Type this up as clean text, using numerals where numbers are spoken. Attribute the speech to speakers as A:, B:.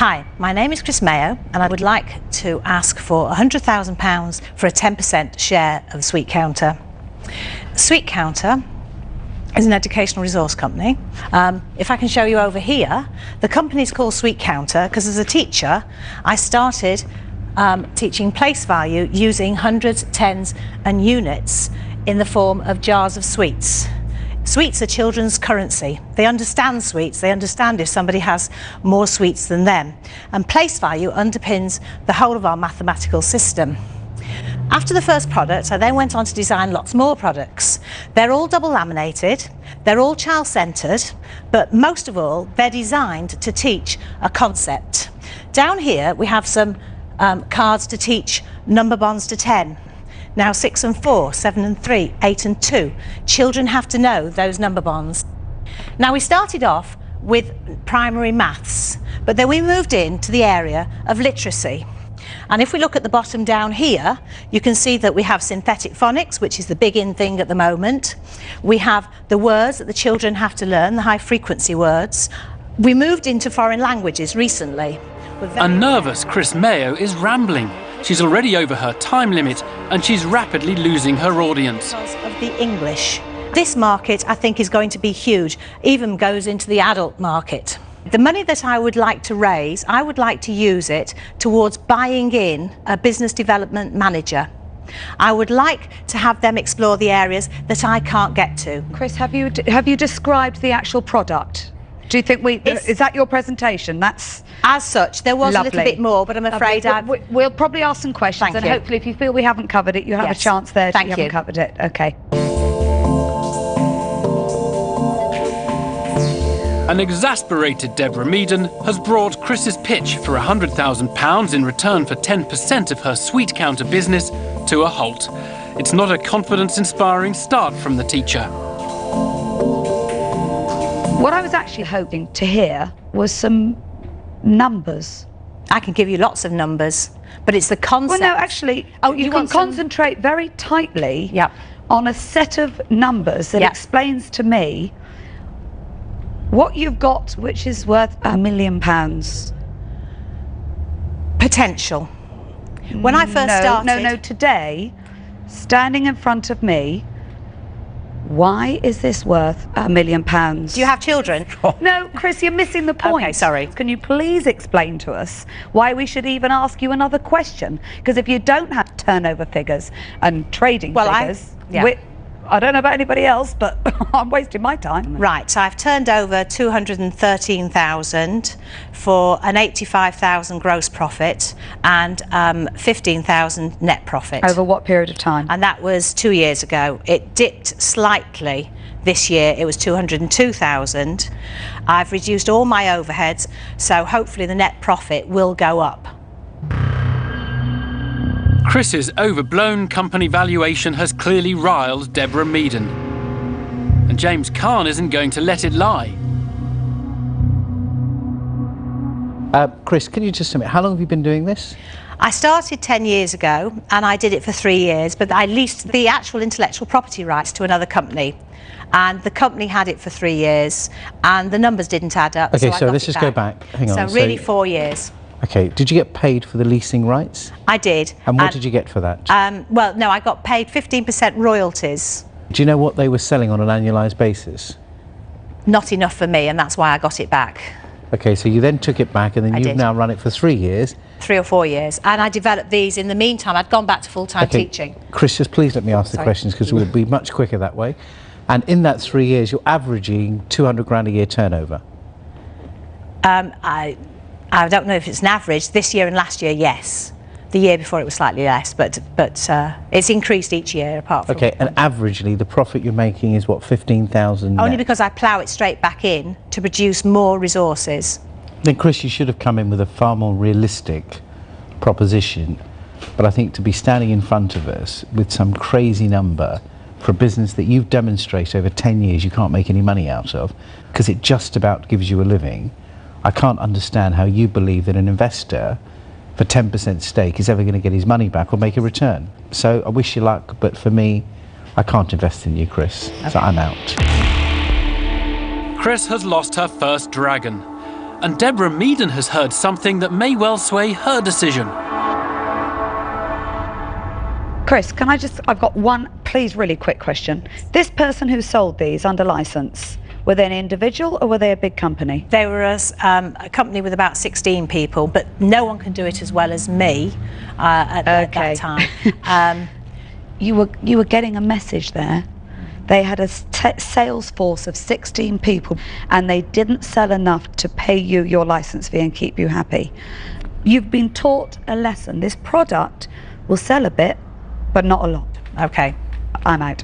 A: Hi, my name is Chris Mayo and I would like to ask for £100,000 for a 10% share of Sweet Counter. Sweet Counter is an educational resource company. If I can show you over here, the company is called Sweet Counter because as a teacher I started teaching place value using hundreds, tens and units in the form of jars of sweets. Sweets are children's currency. They understand sweets. They understand if somebody has more sweets than them. And place value underpins the whole of our mathematical system. After the first product, I then went on to design lots more products. They're all double laminated, they're all child-centred, but most of all, they're designed to teach a concept. Down here, we have some cards to teach number bonds to 10. Now 6 and 4, 7 and 3, 8 and 2. Children have to know those number bonds. Now we started off with primary maths, but then we moved into the area of literacy. And if we look at the bottom down here, you can see that we have synthetic phonics, which is the big in thing at the moment. We have the words that the children have to learn, the high frequency words. We moved into foreign languages recently.
B: A nervous Chris Mayo is rambling. She's already over her time limit and she's rapidly losing her audience.
A: Because of the English. This market, I think, is going to be huge, even goes into the adult market. The money that I would like to raise, I would like to use it towards buying in a business development manager. I would like to have them explore the areas that I can't get to.
C: Chris, have you described the actual product? Do you think is that your presentation? That's
A: as such. There was lovely. A little bit more, but I'm afraid
C: we'll probably ask some questions, and hopefully, if you feel we haven't covered it, you have a chance there.
A: Thank you.
C: Haven't covered it. Okay.
B: An exasperated Deborah Meaden has brought Chris's pitch for £100,000 in return for 10% of her Sweet Counter business to a halt. It's not a confidence-inspiring start from the teacher.
C: What I was actually hoping to hear was some numbers.
A: I can give you lots of numbers, but it's the concept.
C: Well, no, actually, you can concentrate very tightly on a set of numbers that explains to me what you've got, which is worth £1 million.
A: Potential. When I first started...
C: No, today, standing in front of me, why is this worth £1 million?
A: Do you have children?
C: No, Chris, you're missing the point.
A: Okay, sorry.
C: Can you please explain to us why we should even ask you another question? Because if you don't have turnover figures and trading figures, I don't know about anybody else, but I'm wasting my time.
A: Right, so I've turned over 213,000 for an 85,000 gross profit and 15,000 net profit.
C: Over what period of time?
A: And that was 2 years ago. It dipped slightly this year. It was 202,000. I've reduced all my overheads, so hopefully the net profit will go up.
B: Chris's overblown company valuation has clearly riled Deborah Meaden. And James Kahn isn't going to let it lie.
D: Chris, can you just tell me, how long have you been doing this?
A: I started 10 years ago and I did it for 3 years, but I leased the actual intellectual property rights to another company. And the company had it for 3 years and the numbers didn't add up.
D: Okay, so let's just go back. Hang on.
A: So really 4 years.
D: Okay, did you get paid for the leasing rights?
A: I did.
D: And what did you get for that?
A: Well, no, I got paid 15% royalties.
D: Do you know what they were selling on an annualised basis?
A: Not enough for me, and that's why I got it back.
D: Okay, so you then took it back and then you've now run it for 3 years.
A: 3 or 4 years. And I developed these in the meantime. I'd gone back to full-time teaching.
D: Chris, just please let me ask the questions because we'll be much quicker that way. And in that 3 years, you're averaging 200 grand a year turnover.
A: I don't know if it's an average. This year and last year, yes. The year before it was slightly less, but it's increased each year apart from...
D: Okay, and averagely the profit you're making is what, 15,000
A: Only because I plough it straight back in to produce more resources.
D: Then Chris, you should have come in with a far more realistic proposition. But I think to be standing in front of us with some crazy number for a business that you've demonstrated over 10 years you can't make any money out of, because it just about gives you a living, I can't understand how you believe that an investor for 10% stake is ever going to get his money back or make a return. So I wish you luck, but for me, I can't invest in you, Chris. Okay. So I'm out.
B: Chris has lost her first dragon. And Deborah Meaden has heard something that may well sway her decision.
C: Chris, can I just, I've got one, please, really quick question. This person who sold these under license, were they an individual or were they a big company?
A: They were a company with about 16 people, but no one can do it as well as me at that time.
C: You were getting a message there. They had a sales force of 16 people and they didn't sell enough to pay you your license fee and keep you happy. You've been taught a lesson. This product will sell a bit, but not a lot.
A: Okay.
C: I'm out.